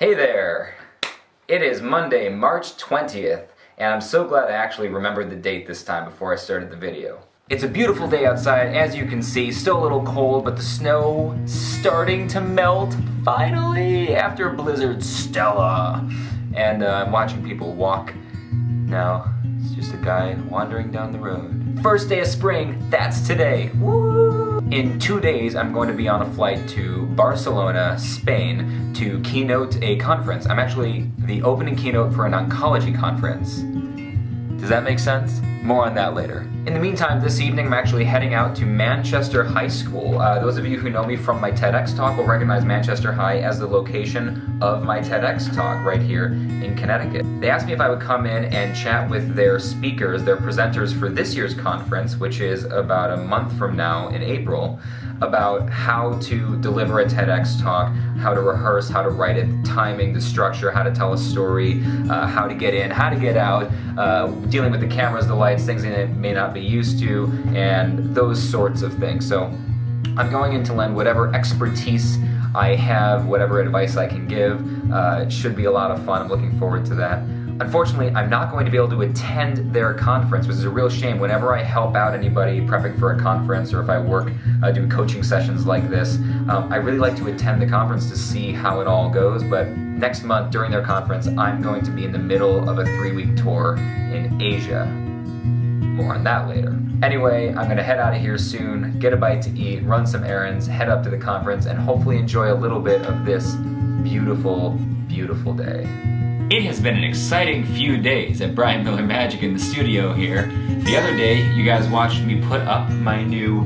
Hey there! It is Monday, March 20th, and I'm so glad I actually remembered the date this time before I started the video. It's a beautiful day outside, as you can see, still a little cold, but the snow starting to melt, finally, after a blizzard, Stella! And I'm watching people walk. Now, it's just a guy wandering down the road. First day of spring, that's today, woo! In 2 days, I'm going to be on a flight to Barcelona, Spain, to keynote a conference. I'm actually the opening keynote for an oncology conference. Does that make sense? More on that later. In the meantime, this evening I'm actually heading out to Manchester High School. Those of you who know me from my TEDx talk will recognize Manchester High as the location of my TEDx talk right here in Connecticut. They asked me if I would come in and chat with their speakers, their presenters for this year's conference, which is about a month from now in April, about how to deliver a TEDx talk, how to rehearse, how to write it, the timing, the structure, how to tell a story, how to get in, how to get out, dealing with the cameras, the lights, things that I may not be used to, and those sorts of things. So I'm going in to lend whatever expertise I have, whatever advice I can give. It should be a lot of fun. I'm looking forward to that. Unfortunately, I'm not going to be able to attend their conference, which is a real shame. Whenever I help out anybody prepping for a conference, or if I work, do coaching sessions like this, I really like to attend the conference to see how it all goes, but next month during their conference, I'm going to be in the middle of a 3-week tour in Asia. More on that later. Anyway, I'm gonna head out of here soon, get a bite to eat, run some errands, head up to the conference, and hopefully enjoy a little bit of this beautiful, beautiful day. It has been an exciting few days at Brian Miller Magic in the studio here. The other day, you guys watched me put up my new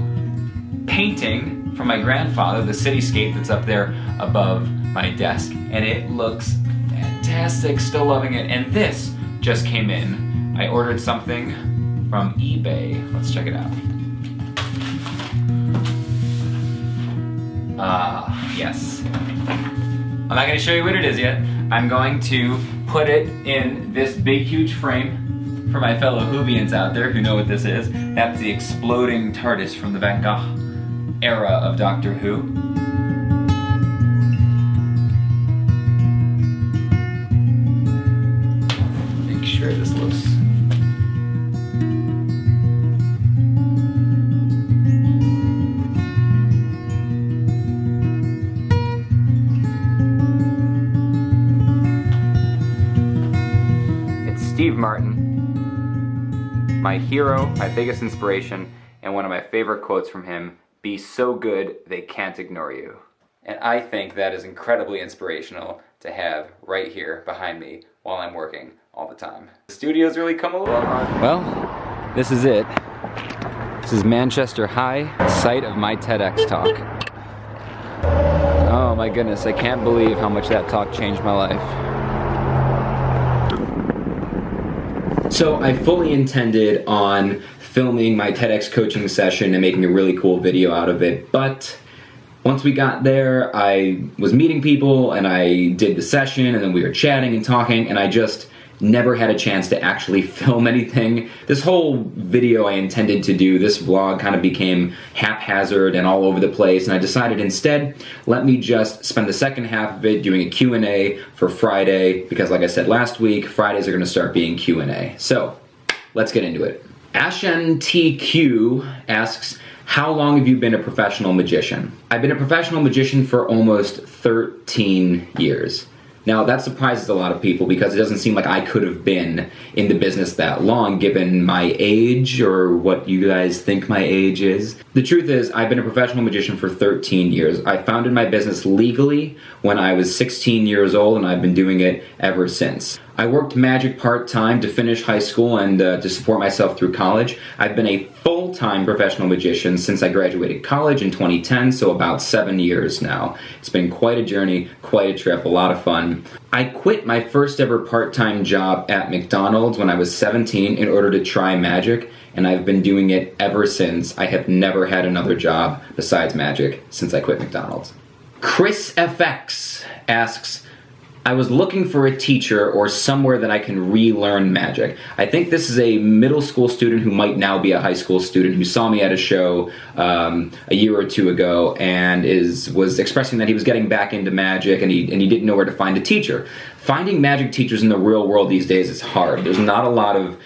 painting from my grandfather, the cityscape that's up there above my desk, and it looks fantastic, still loving it. And this just came in. I ordered something from eBay. Let's check it out. Yes. I'm not gonna show you what it is yet. I'm going to put it in this big, huge frame for my fellow Whovians out there who know what this is. That's the exploding TARDIS from the Van Gogh era of Doctor Who. Make sure this looks... Steve Martin, my hero, my biggest inspiration, and one of my favorite quotes from him, "Be so good they can't ignore you." And I think that is incredibly inspirational to have right here behind me while I'm working all the time. The studio's really come along. Well, this is it. This is Manchester High, site of my TEDx talk. Oh my goodness, I can't believe how much that talk changed my life. So I fully intended on filming my TEDx coaching session and making a really cool video out of it, but once we got there, I was meeting people and I did the session and then we were chatting and talking, and I just never had a chance to actually film anything. This whole video I intended to do, this vlog, kind of became haphazard and all over the place, and I decided instead, let me just spend the second half of it doing a Q&A for Friday, because like I said last week, Fridays are going to start being Q&A. So, let's get into it. Ashen TQ asks, how long have you been a professional magician? I've been a professional magician for almost 13 years. Now, that surprises a lot of people because it doesn't seem like I could have been in the business that long given my age, or what you guys think my age is. The truth is, I've been a professional magician for 13 years. I founded my business legally when I was 16 years old, and I've been doing it ever since. I worked magic part-time to finish high school and to support myself through college. I've been a full-time professional magician since I graduated college in 2010, so about 7 years now. It's been quite a journey, quite a trip, a lot of fun. I quit my first ever part-time job at McDonald's when I was 17 in order to try magic, and I've been doing it ever since. I have never had another job besides magic since I quit McDonald's. Chris FX asks, I was looking for a teacher or somewhere that I can relearn magic. I think this is a middle school student who might now be a high school student who saw me at a show a year or two ago and was expressing that he was getting back into magic and he didn't know where to find a teacher. Finding magic teachers in the real world these days is hard. There's not a lot of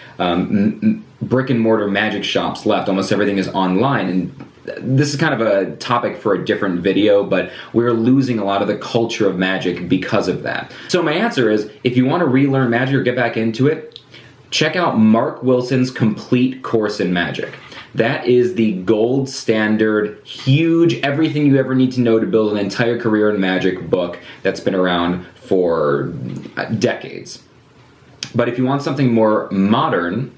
brick and mortar magic shops left. Almost everything is online, and this is kind of a topic for a different video, but we're losing a lot of the culture of magic because of that. So my answer is, if you want to relearn magic or get back into it, check out Mark Wilson's Complete Course in Magic. That is the gold standard, huge, everything you ever need to know to build an entire career in magic book that's been around for decades. But if you want something more modern,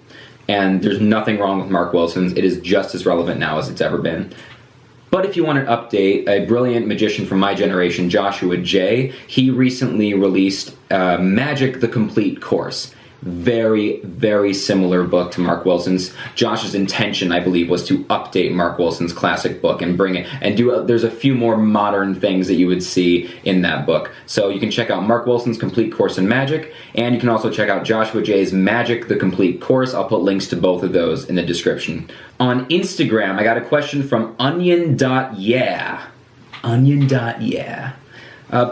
and there's nothing wrong with Mark Wilson's, it is just as relevant now as it's ever been. But if you want an update, a brilliant magician from my generation, Joshua J., he recently released Magic the Complete Course. Very, very similar book to Mark Wilson's. Josh's intention, I believe, was to update Mark Wilson's classic book and bring it, and there's a few more modern things that you would see in that book. So you can check out Mark Wilson's Complete Course in Magic, and you can also check out Joshua J's Magic the Complete Course. I'll put links to both of those in the description. On Instagram, I got a question from onion.yeah. Onion.yeah.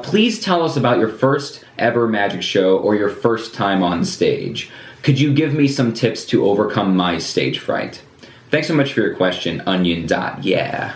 Please tell us about your first ever magic show or your first time on stage. Could you give me some tips to overcome my stage fright? Thanks so much for your question, onion.yeah.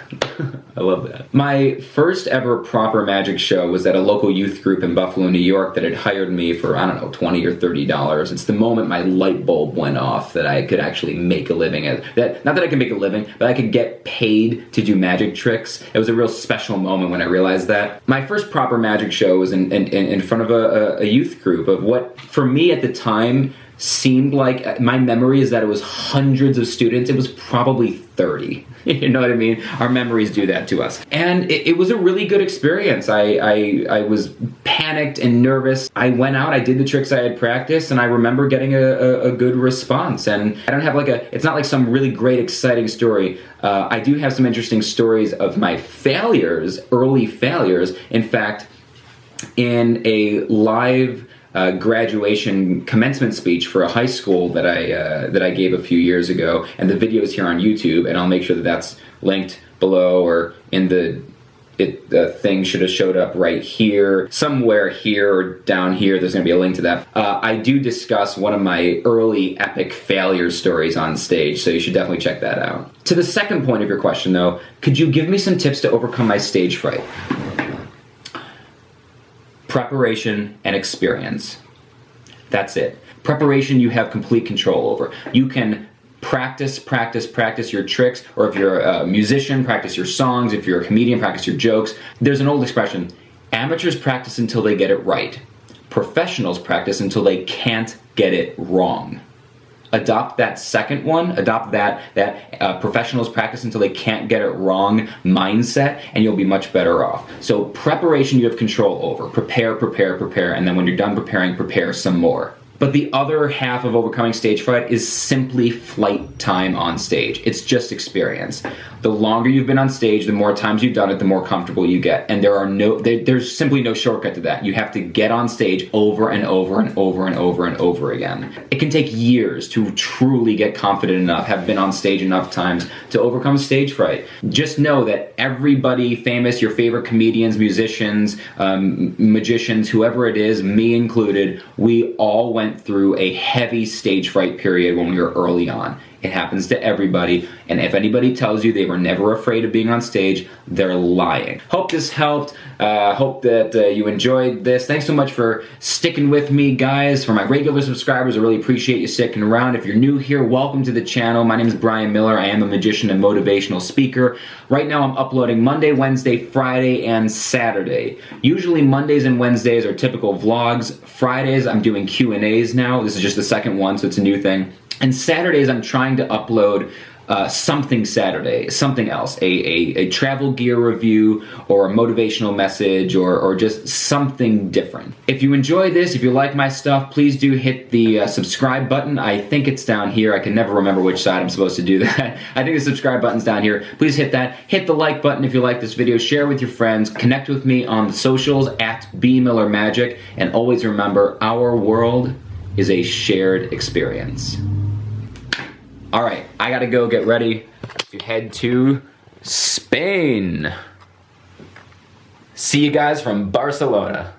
I love that. My first ever proper magic show was at a local youth group in Buffalo, New York that had hired me for, I don't know, $20 or $30. It's the moment my light bulb went off that I could actually make a living at that. Not that I could make a living, but I could get paid to do magic tricks. It was a real special moment when I realized that. My first proper magic show was in front of a youth group of what, for me at the time, seemed like, my memory is that it was hundreds of students. It was probably 30. You know what I mean? Our memories do that to us. And it was a really good experience. I was panicked and nervous. I went out, I did the tricks I had practiced, and I remember getting a good response. And I don't have it's not like some really great, exciting story. I do have some interesting stories of my failures, early failures. In fact, in a live graduation commencement speech for a high school that I gave a few years ago, and the video is here on YouTube, and I'll make sure that that's linked below or in the thing should have showed up right here, somewhere here or down here. There's going to be a link to that. I do discuss one of my early epic failure stories on stage, so you should definitely check that out. To the second point of your question, though, could you give me some tips to overcome my stage fright? Preparation and experience. That's it. Preparation you have complete control over. You can practice your tricks, or if you're a musician, practice your songs. If you're a comedian, practice your jokes. There's an old expression, amateurs practice until they get it right. Professionals practice until they can't get it wrong. Adopt that second one, adopt that professionals practice until they can't get it wrong mindset, and you'll be much better off. So preparation you have control over. Prepare, and then when you're done preparing, prepare some more. But the other half of overcoming stage fright is simply flight time on stage. It's just experience. The longer you've been on stage, the more times you've done it, the more comfortable you get. And there's simply no shortcut to that. You have to get on stage over and over and over and over and over again. It can take years to truly get confident enough, have been on stage enough times to overcome stage fright. Just know that everybody famous, your favorite comedians, musicians, magicians, whoever it is, me included, we all went through a heavy stage fright period when we were early on. It happens to everybody, and if anybody tells you they were never afraid of being on stage, they're lying. Hope this helped. Hope that you enjoyed this. Thanks so much for sticking with me, guys. For my regular subscribers, I really appreciate you sticking around. If you're new here, welcome to the channel. My name is Brian Miller. I am a magician and motivational speaker. Right now, I'm uploading Monday, Wednesday, Friday, and Saturday. Usually Mondays and Wednesdays are typical vlogs. Fridays, I'm doing Q&As now. This is just the second one, so it's a new thing. And Saturdays, I'm trying to upload something Saturday, something else, a travel gear review or a motivational message or just something different. If you enjoy this, if you like my stuff, please do hit the subscribe button. I think it's down here. I can never remember which side I'm supposed to do that. I think the subscribe button's down here. Please hit that. Hit the like button if you like this video. Share with your friends. Connect with me on the socials at BMillerMagic. And always remember, our world is a shared experience. All right, I gotta go get ready to head to Spain. See you guys from Barcelona.